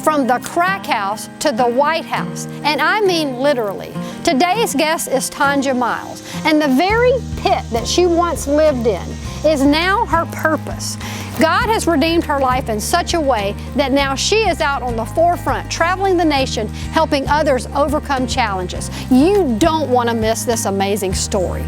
from the crack house to the White House, and I mean literally. Today's guest is Tonja Myles, and the very pit that she once lived in is now her purpose. God has redeemed her life in such a way that now she is out on the forefront, traveling the nation, helping others overcome challenges. You don't want to miss this amazing story.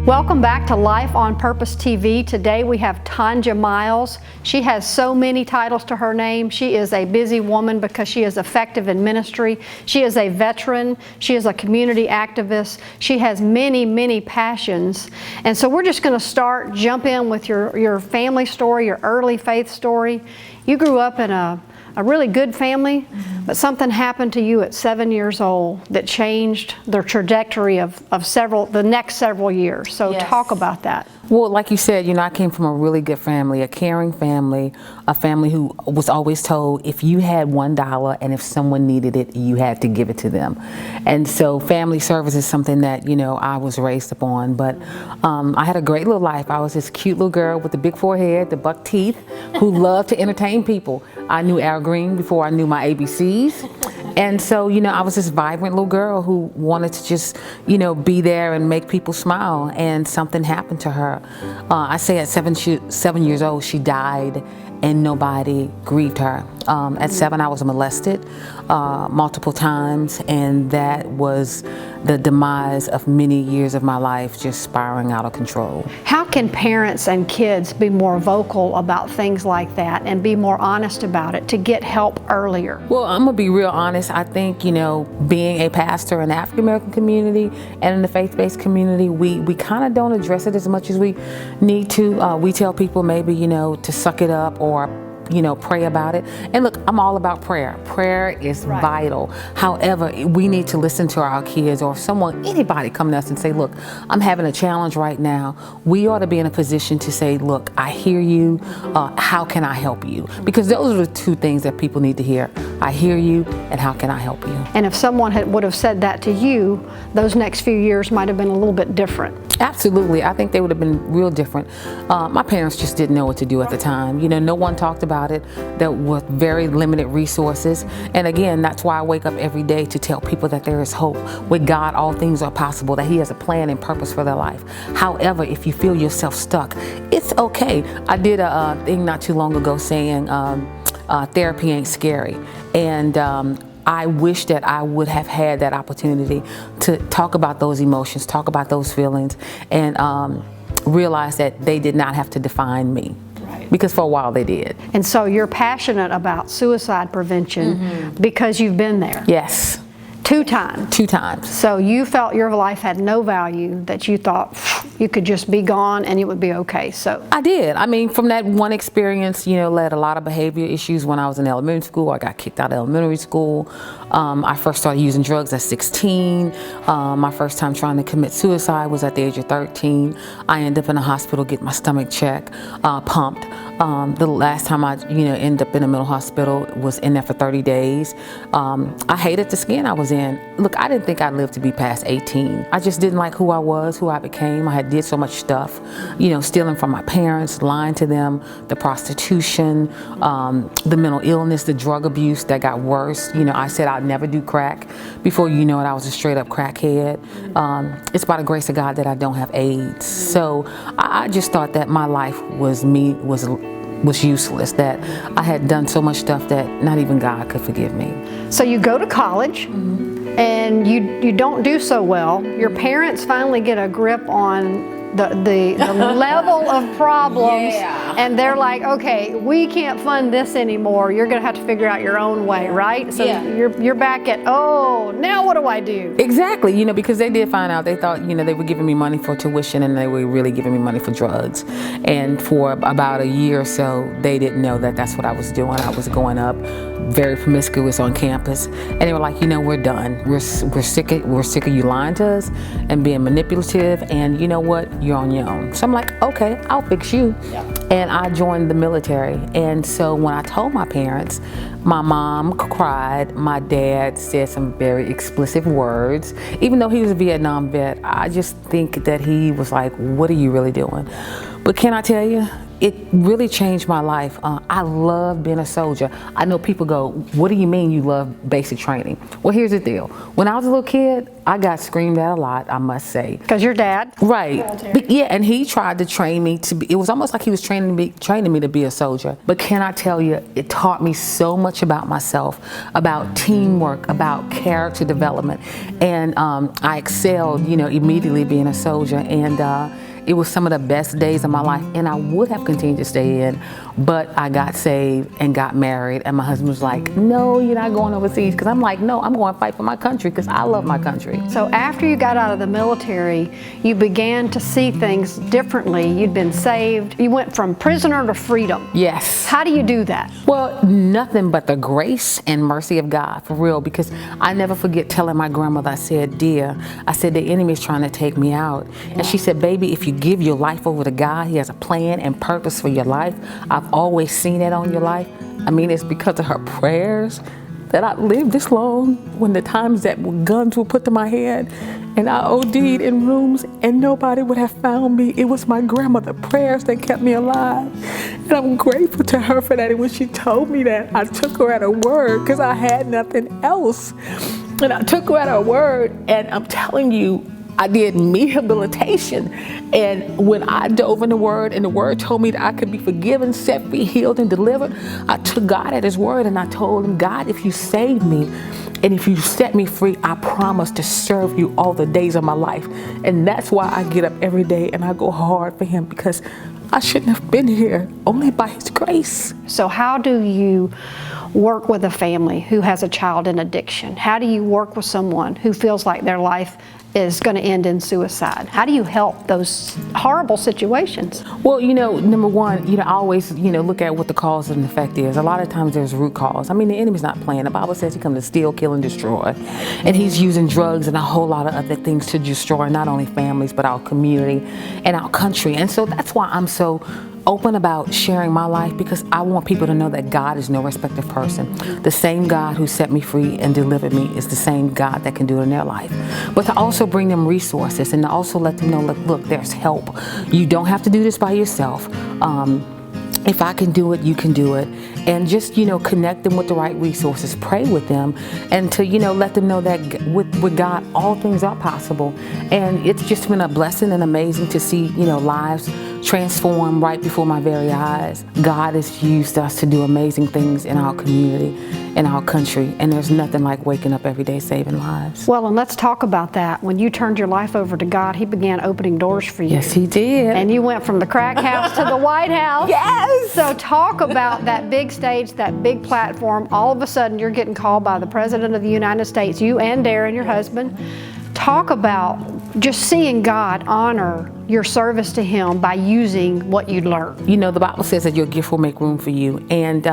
Welcome back to Life on Purpose TV. Today we have Tonja Myles. She has so many titles to her name. She is a busy woman because she is effective in ministry. She is a veteran. She is a community activist. She has many, many passions. And so we're just going to jump in with your family story, your early faith story. You grew up in a really good family, but something happened to you at 7 years old that changed the trajectory of the next several years. So yes. Talk about that. Well, like you said, I came from a really good family, a caring family, a family who was always told if you had $1 and if someone needed it, you had to give it to them. And so family service is something that, I was raised upon. But I had a great little life. I was this cute little girl with the big forehead, the buck teeth, who loved to entertain people. I knew Al Green before I knew my ABCs. And so, I was this vibrant little girl who wanted to just, be there and make people smile. And something happened to her. I say at 7 years old, she died and nobody grieved her. At 7, I was molested multiple times, and that was the demise of many years of my life just spiraling out of control. How can parents and kids be more vocal about things like that and be more honest about it to get help earlier? Well, I'm gonna be real honest. I think, being a pastor in the African American community and in the faith-based community, we kind of don't address it as much as we need to. We tell people maybe, to suck it up or pray about it. And look, I'm all about prayer. Prayer is vital. However, we need to listen to our kids, or if anybody come to us and say, look, I'm having a challenge right now. We ought to be in a position to say, look, I hear you. How can I help you? Because those are the two things that people need to hear. I hear you, and how can I help you? And if someone would have said that to you, those next few years might have been a little bit different. Absolutely. I think they would have been real different. My parents just didn't know what to do at the time. No one talked about it. There were very limited resources. And again, that's why I wake up every day to tell people that there is hope. With God, all things are possible, that He has a plan and purpose for their life. However, if you feel yourself stuck, it's okay. I did a thing not too long ago saying therapy ain't scary. And I wish that I would have had that opportunity to talk about those emotions, talk about those feelings, and realize that they did not have to define me. Right. Because for a while they did. And so you're passionate about suicide prevention because you've been there. Yes. 2 times. 2 times. So you felt your life had no value, that you thought you could just be gone and it would be okay. So I did. I mean, from that one experience, led a lot of behavior issues when I was in elementary school. I got kicked out of elementary school. I first started using drugs at 16. My first time trying to commit suicide was at the age of 13. I ended up in a hospital getting my stomach checked, pumped. The last time I, ended up in a mental hospital was in there for 30 days. I hated the skin I was in. Look, I didn't think I'd live to be past 18. I just didn't like who I was, who I became. I had did so much stuff, stealing from my parents, lying to them, the prostitution, the mental illness, the drug abuse that got worse. I said I'd never do crack. Before you know it, I was a straight up crackhead. It's by the grace of God that I don't have AIDS. So I just thought that my life was useless, that I had done so much stuff that not even God could forgive me. So you go to college and you don't do so well. Your parents finally get a grip on the level of problems, and they're like, okay, we can't fund this anymore. You're going to have to figure out your own way, right? So you're back at, oh, now what do I do? Exactly, because they did find out. They thought, they were giving me money for tuition, and they were really giving me money for drugs. And for about a year or so, they didn't know that that's what I was doing. I was going up very promiscuous on campus, and they were like, we're done. We're sick of you lying to us and being manipulative, and you know what? You're on your own. So I'm like, okay, I'll fix you. And I joined the military. And so when I told my parents, my mom cried, my dad said some very explicit words. Even though he was a Vietnam vet, I just think that he was like, what are you really doing? But can I tell you, it really changed my life. I love being a soldier. I know people go, what do you mean you love basic training? Well, here's the deal. When I was a little kid, I got screamed at a lot, I must say. Because your dad? Right. Yeah, and he tried to train me to be, it was almost like he was training me to be a soldier. But can I tell you, it taught me so much about myself, about teamwork, about character development. And I excelled, immediately being a soldier. And it was some of the best days of my life, and I would have continued to stay in, but I got saved and got married, and my husband was like, no, you're not going overseas, because I'm like, no, I'm going to fight for my country, because I love my country. So after you got out of the military, you began to see things differently. You'd been saved. You went from prisoner to freedom. Yes. How do you do that? Well, nothing but the grace and mercy of God, for real, because I never forget telling my grandmother, I said, dear, I said, the enemy is trying to take me out. And she said, baby, if you give your life over to God, he has a plan and purpose for your life. I've always seen it on your life. I mean, it's because of her prayers that I lived this long. When the times that guns were put to my head and I OD'd in rooms and nobody would have found me, it was my grandmother's prayers that kept me alive. And I'm grateful to her for that. And when she told me that, I took her at her word, because I had nothing else. And I took her at her word, and I'm telling you, I did rehabilitation, and when I dove in the Word and the Word told me that I could be forgiven, set free, healed, and delivered, I took God at His word and I told Him, God, if you save me and if you set me free, I promise to serve you all the days of my life. And that's why I get up every day and I go hard for Him, because I shouldn't have been here, only by His grace. So how do you work with a family who has a child in addiction? How do you work with someone who feels like their life is going to end in suicide? How do you help those horrible situations? Well, number one, I always, look at what the cause and effect is. A lot of times there's root cause. I mean, the enemy's not playing. The Bible says he comes to steal, kill, and destroy. And he's using drugs and a whole lot of other things to destroy not only families, but our community and our country. And so that's why I'm so open about sharing my life, because I want people to know that God is no respecter of person. The same God who set me free and delivered me is the same God that can do it in their life. But to also bring them resources and to also let them know, look, there's help. You don't have to do this by yourself. If I can do it, you can do it. And just, connect them with the right resources, pray with them, and to, let them know that with God, all things are possible. And it's just been a blessing and amazing to see, lives transform right before my very eyes. God has used us to do amazing things in our community, in our country, and there's nothing like waking up every day saving lives. Well, and let's talk about that. When you turned your life over to God, He began opening doors for you. Yes, He did. And you went from the crack house to the White House. Yes! So talk about that big stage, that big platform. All of a sudden, you're getting called by the President of the United States, you and Darren, your husband. Talk about just seeing God honor your service to Him by using what you learned. The Bible says that your gift will make room for you. And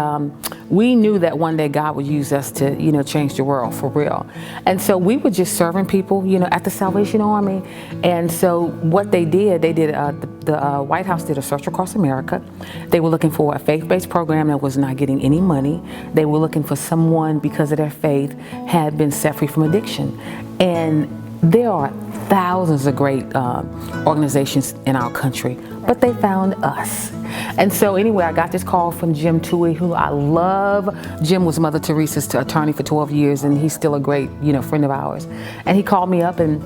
we knew that one day God would use us to, change the world for real. And so we were just serving people, at the Salvation Army. And so what they did the White House did a search across America. They were looking for a faith-based program that was not getting any money. They were looking for someone, because of their faith, had been set free from addiction. And there are thousands of great organizations in our country, but they found us. And so anyway, I got this call from Jim Toohey, who I love. Jim was Mother Teresa's attorney for 12 years, and he's still a great, friend of ours. And he called me up and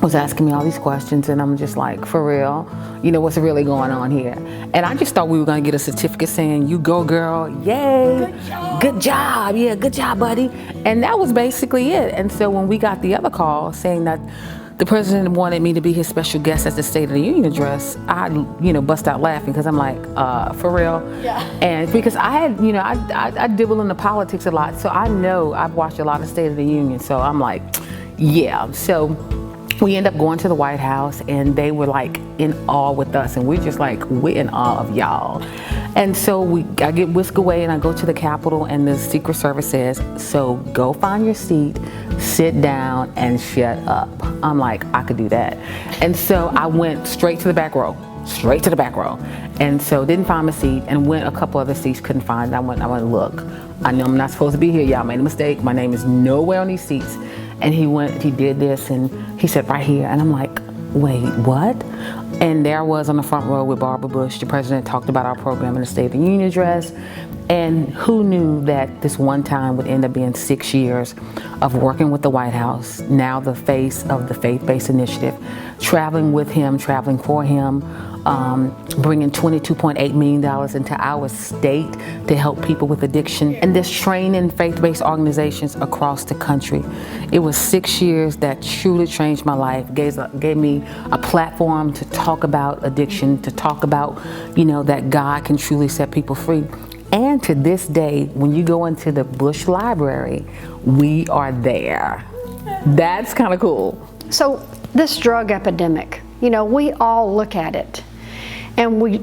was asking me all these questions, and I'm just like, for real? What's really going on here? And I just thought we were gonna get a certificate saying, you go girl, yay, good job, yeah, good job, buddy. And that was basically it. And so when we got the other call saying that the president wanted me to be his special guest at the State of the Union address, I, bust out laughing, because I'm like, for real? Yeah. And because I had, I dibble into politics a lot, so I know I've watched a lot of State of the Union, so I'm like, yeah. So we end up going to the White House, and they were like in awe with us, and we're just like, we're in awe of y'all. And so I get whisked away, and I go to the Capitol, and the Secret Service says, so go find your seat, sit down, and shut up. I'm like, I could do that. And so I went straight to the back row. And so didn't find my seat, and went a couple other seats, couldn't find it. I went, look, I know I'm not supposed to be here. Y'all made a mistake. My name is nowhere on these seats. And he did this, and he said, right here. And I'm like, wait, what? And there I was on the front row with Barbara Bush. The president talked about our program in the State of the Union address. And who knew that this one time would end up being 6 years of working with the White House, now the face of the faith-based initiative, traveling with him, traveling for him, bringing $22.8 million into our state to help people with addiction, and this training faith-based organizations across the country. It was 6 years that truly changed my life, gave me a platform to talk about addiction, to talk about, that God can truly set people free. And to this day, when you go into the Bush Library, we are there. That's kind of cool. So this drug epidemic, we all look at it and we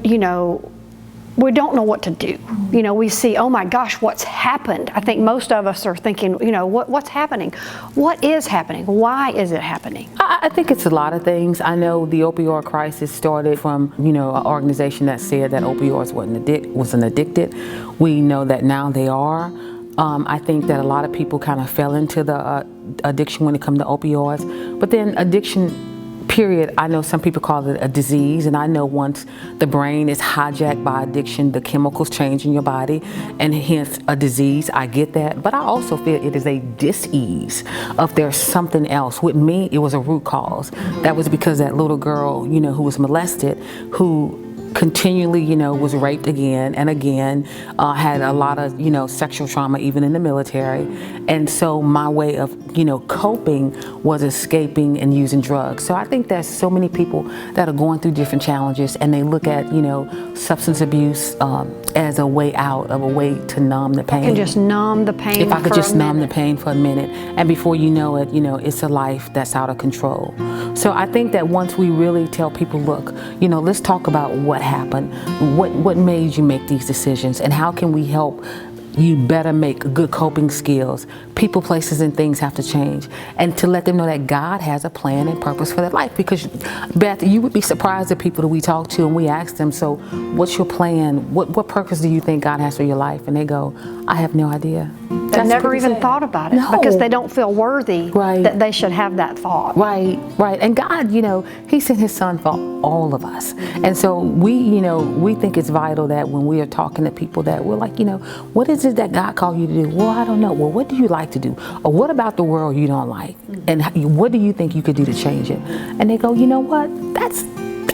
don't know what to do. We see, oh my gosh, what's happened? I think most of us are thinking, what's happening? What is happening? Why is it happening? I think it's a lot of things. I know the opioid crisis started from, an organization that said that opioids wasn't addicted. We know that now they are. I think that a lot of people kind of fell into the addiction when it comes to opioids. But then addiction, period, I know some people call it a disease, and I know once the brain is hijacked by addiction, the chemicals change in your body, and hence a disease. I get that, but I also feel it is a dis-ease of there's something else. With me, it was a root cause. That was because that little girl, who was molested, who continually, was raped again and again, had a lot of, sexual trauma even in the military. And so my way of, coping was escaping and using drugs. So I think there's so many people that are going through different challenges, and they look at, substance abuse as a way out, of a way to numb the pain. And just numb the pain. If I could just numb the pain for a minute, and before you know it, it's a life that's out of control. So I think that once we really tell people, look, let's talk about what happened, what made you make these decisions, and how can we help you better make good coping skills. People, places, and things have to change, and to let them know that God has a plan and purpose for their life. Because Beth, you would be surprised at people that we talk to and we ask them, so what's your plan? What purpose do you think God has for your life? And they go, I have no idea. They've never even thought about it. No. Because they don't feel worthy that they should have that thought. Right. And God, He sent His Son for all of us. And so we think it's vital that when we are talking to people that we're like, what is it that God called you to do? Well, I don't know. Well, what do you like to do? Or what about the world you don't like? And what do you think you could do to change it? And they go, you know what?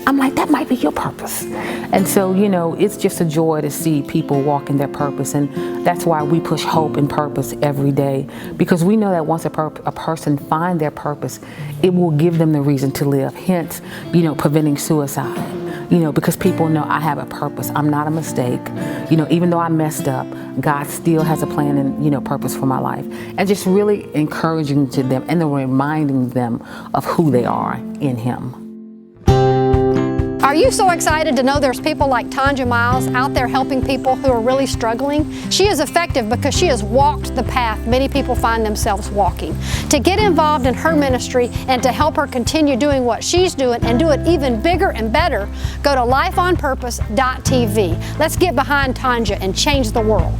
I'm like, that might be your purpose. And so, it's just a joy to see people walk in their purpose. And that's why we push hope and purpose every day. Because we know that once a person finds their purpose, it will give them the reason to live. Hence, preventing suicide. Because people know I have a purpose. I'm not a mistake. Even though I messed up, God still has a plan and, purpose for my life. And just really encouraging to them and then reminding them of who they are in Him. Are you so excited to know there's people like Tonja Myles out there helping people who are really struggling? She is effective because she has walked the path many people find themselves walking. To get involved in her ministry and to help her continue doing what she's doing and do it even bigger and better, go to lifeonpurpose.tv. Let's get behind Tonja and change the world.